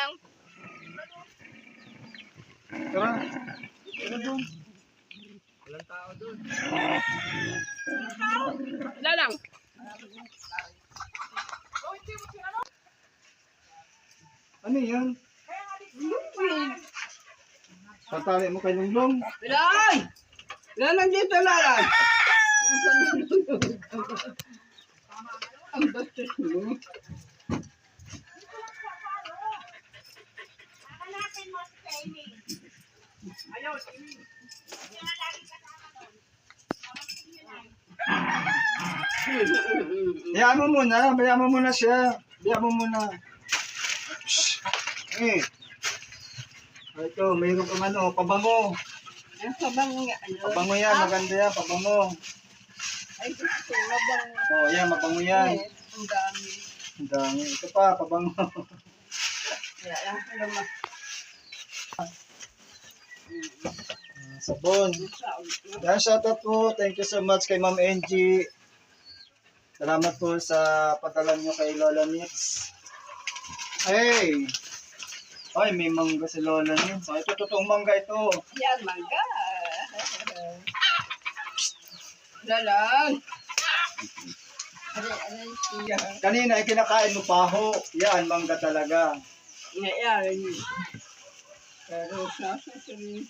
lang. Tara. Tara doon. Walang tao doon. Wala lang. Ano yan? Tatali mo kay Lunglong. Bilay! Lalang dito, lalang! Ang bastos mo. Hayaan mo muna. Bayaan mo muna siya. Bayaan mo muna. Shhh. Eh. Ito, mayroon kang ano, pabango. Ang kabang nga, ano? Pabango yan, maganda yan, pabango. Ay, gusto ko mabang. Oh, yan, mabango yan. Ang dami. Ang dami. Ito pa, pabango. Kaya lang, alam mo. Sabon. Yan, shoutout po. Thank you so much kay Ma'am Angie. Salamat po sa padala niyo kay Lola Nix. Hey! Ay, may mangga si Lola Nix. So, ito, totoong mangga ito. Yan, mangga. Lalang. Aray, siya. Kanina, ay kinakain mo paho. Yan, mangga talaga. Ngayon. Pero sa sarili.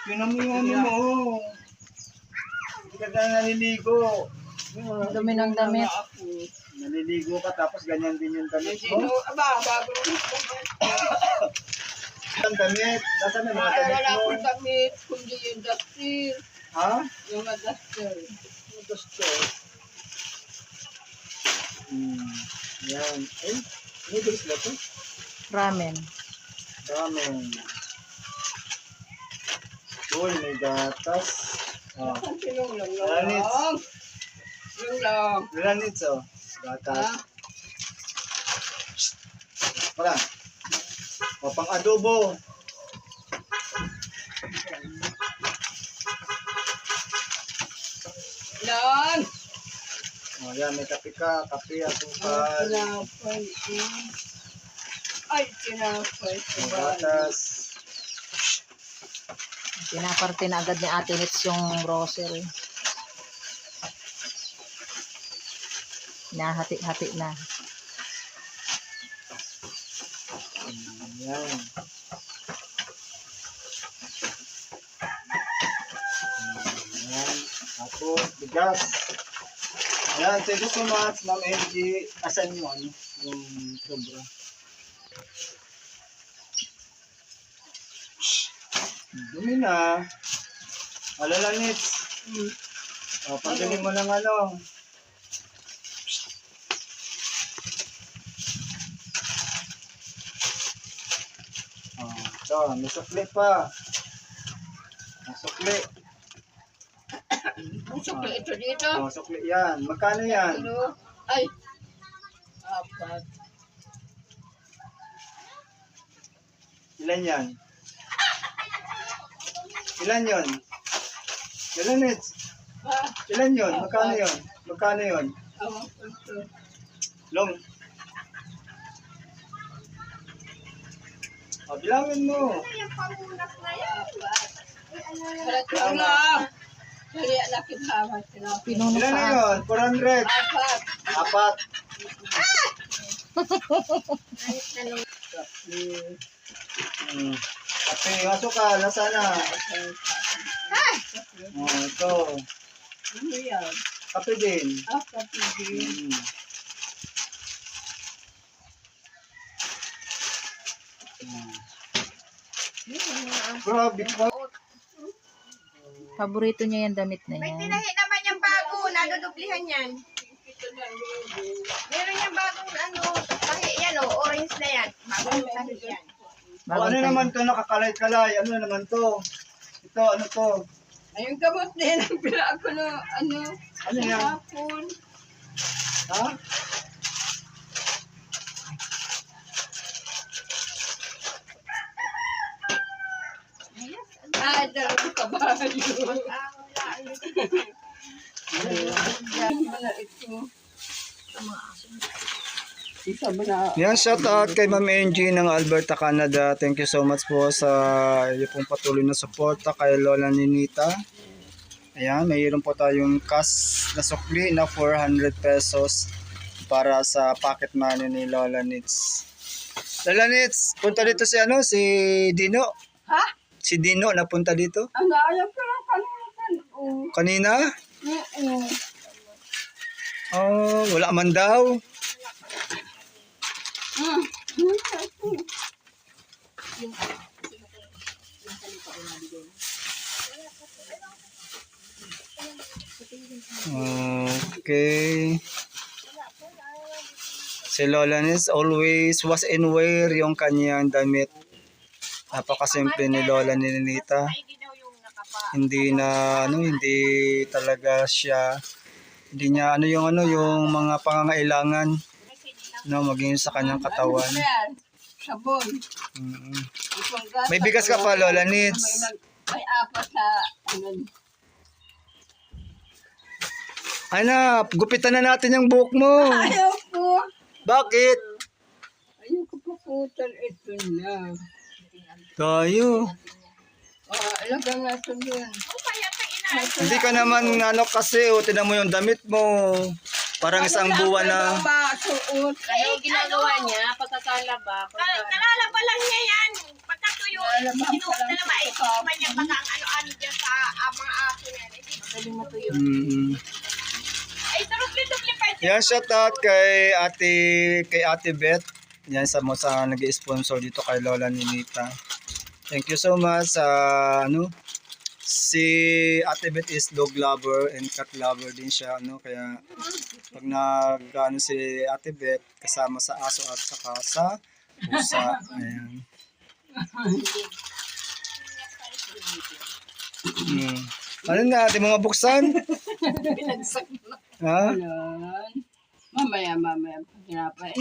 Pinamiyami mo. Hindi ka na naliligo. Dumi ng damit. Naliligo ka tapos ganyan din yung damit Sino, mo. aba, bago. Ang damit. Nasaan na mga damit Wala mo? akong damit, kundi yung duster. Ha? Yung mga duster. Gusto. Yan. Ay, noodles na to. Ramen. Ramen. Uy, may gatas. Oh. Ang sinong lang Lanits. lang. Yung lang. Lanits, oh. Gatas. Ha? Wala. O, pang adobo. Lan! O, yan, may kape ka. Kape, asukal. Tinapay. Ay, tinapay. May gatas. Pinaparte na agad ni Ate Nits yung grocery. Nahati-hati na. Yan. Yan. Tapos, bigas. Yan, thank you so much, Ma'am Angie. Asan yung ano? Yung sobra. Dumi na. Alala nits. O, pagdali mo ng ano. Ito, may sukli pa. May sukli. Ang sukli ito dito. Oh, sukli yan. Magkano yan? Ano? Ay. Apat. Ilan yan? Ilan yon? Ilan nits? Ha? Ilan yon? Magkano yon? Magkano yon? Ito. Long. O, bilangin mo. Palat lang lang. Kaya lakit hamas. Pinuno Ilan na pa. yun? 400. Apat. Apat. Kape, masok ka. Nasaan na? Oh, ito. Ano yan? Kape din. Apat din. Grabe pa. Paborito niya yung damit na May yan. tinahi naman yung bago, nadudublihan yan. Meron yung bagong ano, tahi yan o, orange na yan. Bagong tahi yan. O, ano naman to? Nakakalay-kalay. Ano naman to? Ito, ano to? Ay, yung gamot din. Ang pila ko na, ano, Ano yan? hapon. Ha? Ah, dalawang kabayo. Yan, wala ito. Isa ba na? Yan, shout out kay Ma'am Angie ng Alberta, Canada. Thank you so much po sa iyo pong patuloy na suporta kay Lola Ninita. Ayan, mayroon po tayong cash na sukli na 400 pesos para sa pocket money ni Lola Nits. Lola Nits, punta dito si si Dino. Ha? Si Dino napunta dito. Ang ayaw ko lang kanina. Kanina? Oh, wala man daw. Okay. Si Lola Nits always was and wear yung kanyang damit. Napakasimple ni Lola Ninita. Hindi talaga siya, hindi niya yung mga pangangailangan maging sa kanyang katawan. Sabon. Mm. May bigas ka pa, Lola Nits. May apat na Anak, gupitan na natin yung buhok mo. Ayaw ko. Bakit? Ayaw ko paputan ito na. Tayo. Alagyan natin yun. Hindi ka naman kasi, tinan mo yung damit mo. Parang isang buwan na. Suot. Ano ginagawa niya? Pagkakalaba. Kalalaba lang niya yan. Pagkatuyo, sinuot na naman. Iman niya baka ang ano-ano dyan sa mga akin yan. Magaling matuyo. Ay, dubli-dubli pa dyan. Yan, shout out kay Ate Beth. Yan sa nag-sponsor dito kay Lola Ninita. Thank you so much si Ate Beth is dog lover and cat lover din siya kaya pag si Ate Beth kasama sa aso at saka sa pusa. Ayan. Ano na, di mo nga buksan? Ha? Mamaya. Tinapay.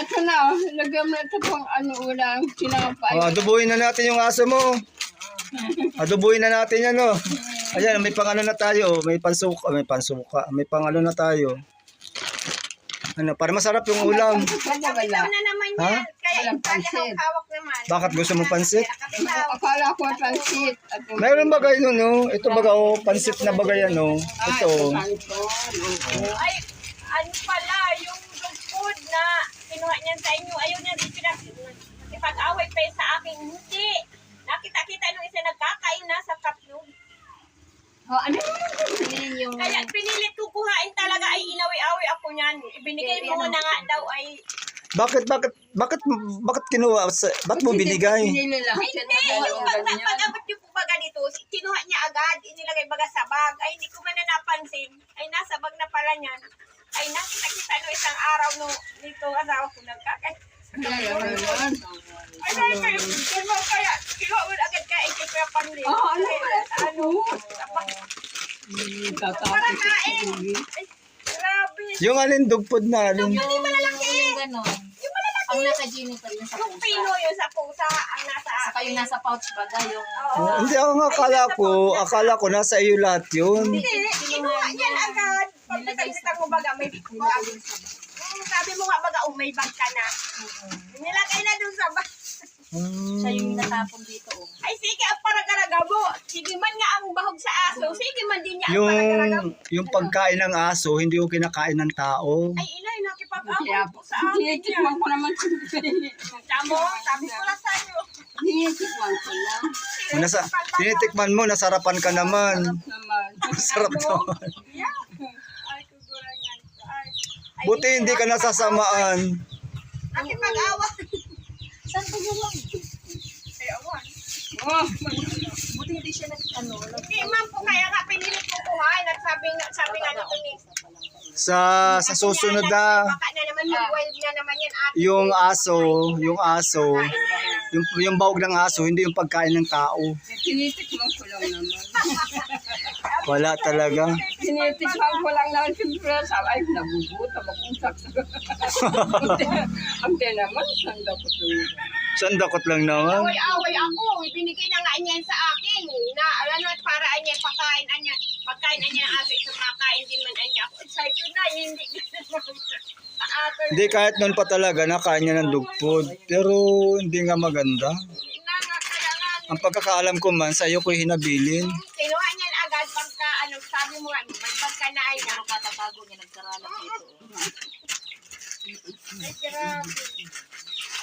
Ito na. Lagyan mo na ito pang ulang tinapay. Adubuhin na natin yung aso mo. Adubuhin na natin yan, Ayan, may pang na tayo. May pansuka. May pang na tayo. Para masarap yung ulam. Kapitaw na naman yan. Kaya pansit. hawak naman. Bakit gusto mo pansit? Akala ko pansit. Mayroon bagay ito baga pansit na bagay Ito. Ay, ano pala, yung dog food na kinuha niyan sa inyo, ayaw niya din pag-away pa sa akin. Hindi. Nakita-kita nung isa nagkakain na sa cup yun. Ano yung... Kaya pinilit ko kuhain talaga ay inaway-away ako niyan. Ibinigay mo na nga daw ay... Bakit kinuha? Bakit mo binigay? Hindi, yung pag-abot yung baga dito, kinuha niya agad, inilagay baga sa bag. Ay, hindi ko man na napansin. Ay, nasa bag na pala niyan. Ay, nakita-kita no isang araw no dito asawa ko nagkakain. Ay, kaya kinuha mo agad kaya ikikaya panlit. Para kain. Ay, grabe. Yung alin dog food na alin? Yung malalaki. Yung malalaki. Ang naka-genie pa yun sa Yung pusa. pino yun sa pusa, ang nasa Saka yung nasa pouch baga yung... Hindi ako akala ko nasa iyo lahat yun. Hindi, kinuha yan agad. Pagkakita mo baga, may sabi mo nga baga, may bag ka na. Nilagay na dun sa bag. Siya yung natapon dito. Ay, sige, ang paragaraga mo. Sige man nga ang bahog sa aso. Sige man din niya ang paragaraga mo. Yung pagkain ng aso, hindi ko kinakain ng tao. Ay, inay, nakipag-awag po sa akin yan. Tinitikman ko naman. Tamo, sabi ko lang sa'yo. Tinitikman ko lang. Tinitikman mo, nasarapan ka naman. Naman. Sarap naman. Yeah. Ay, kuguran yan. Ay, Buti hindi ka nasasamaan. nakipag-awag. Saan ba yun lang? Ay, awan. Buti hindi siya Hindi, ma'am po, kaya nga pinilit ko kuhain at sabi nga nito ni... Sa susunod na, Baka na naman mag-wild na naman yan ate. yung aso, yung bahog ng aso, hindi yung pagkain ng tao. Tinitikman ko lang naman. Wala talaga. Tinitikman ko lang naman. Siyempre, ay, nagugutom akong saksagot. Ang naman, sanda ko ito. Sandakot lang naman. Away-away ako. Ibinigay na nga niya sa akin. Na, ano, para niya pagkain niya. Pagkain niya ang aso ito makain din man niya. Ako excited na. Hindi. ate. Hindi, kahit noon pa talaga, nakain niya ng dog food. Pero hindi nga maganda. Na nga, kaya nga. Ang pagkakaalam ko man, sa iyo ko hinabilin. Kinuha niya agad pagka, sabi mo, may pagka na ay na. Katatago niya nagkaralat dito. Ay, grabe.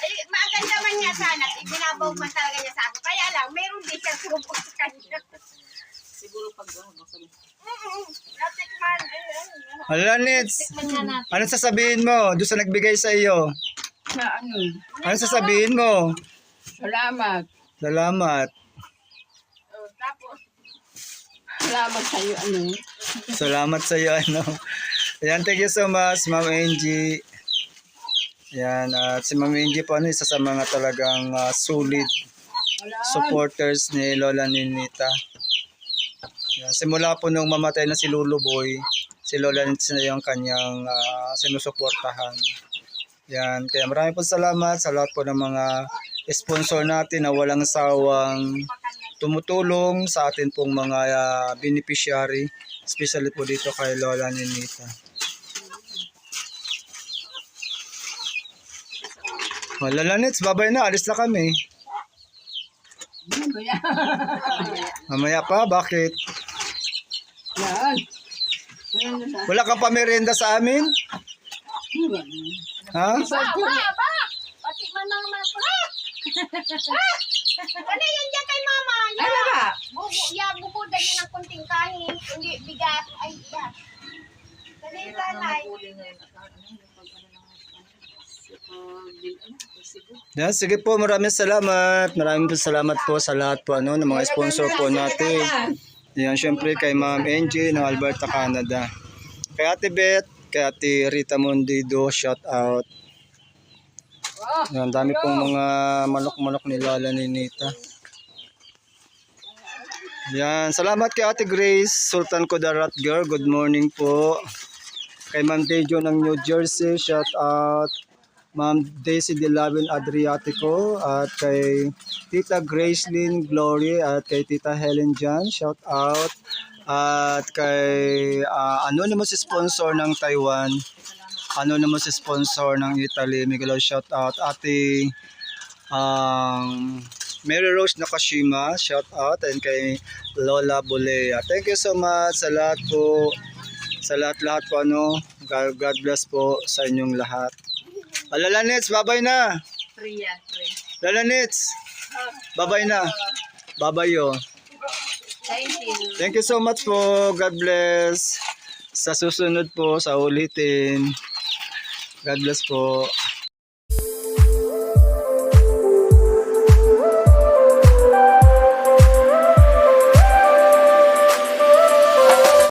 Ay, maganda man niya sana. Ibinabaw man talaga niya sa akin. Kaya lang, meron din siyang subo sa kanya. Siguro pag masabi. Natikman. Hala, Nits. Tikman nga natin. Ano sasabihin mo? Doon sa nagbigay sa iyo. Na ano, Ano sasabihin mo? salamat. Salamat. Tapos, Salamat sa iyo, ano. Salamat sa iyo, ano. Ayan, thank you so much, Ma'am Angie. Ayan, at si Ma'am Angie po, isa sa mga talagang solid supporters ni Lola Ninita. Ayan, simula po nung mamatay na si Luluboy, si Lola Ninita na yung kanyang sinusuportahan. Ayan, kaya maraming po salamat sa lahat po ng mga sponsor natin na walang sawang tumutulong sa atin pong mga beneficiary, especially po dito kay Lola Ninita. Wala na, Nits, babay na, alis na kami. Mamaya pa, bakit? Yan. Wala kang pamerienda sa amin? Ha? ba? Pati man mga mga Ano yan dyan kay mama? Ano ba? Bubudan niya ng kunting kanin. Hindi, bigas. Ay, yan. Dali, nanay. Yan, sige po, maraming salamat. Maraming po salamat po sa lahat po ng mga sponsor po natin. Yan, syempre kay Ma'am Angie ng Alberta, Canada. Kay Ate Beth, kay Ate Rita Mondido, shout out. Yan, dami pong mga manok-manok ni Lola Ninita. Yan, salamat kay Ate Grace, Sultan Kudarat Girl, good morning po. Kay Ma'am Dejo ng New Jersey, shout out. Ma'am Daisy Dilavin Adriatico, at kay Tita Gracelyn Glory, at kay Tita Helen Jan, shout out. At kay anonymous sponsor ng Taiwan, anonymous sponsor ng Italy, Miguel, shout out. Ate Mary Rose Nakashima, shout out. And kay Lola Bolea, thank you so much sa lahat po, sa lahat po God bless po sa inyong lahat. Lala Nits, babay na. Free yan, free. Lala Nits, babay na. Babayo. Thank you. Thank you so much po. God bless. Sa susunod po, sa ulitin. God bless po.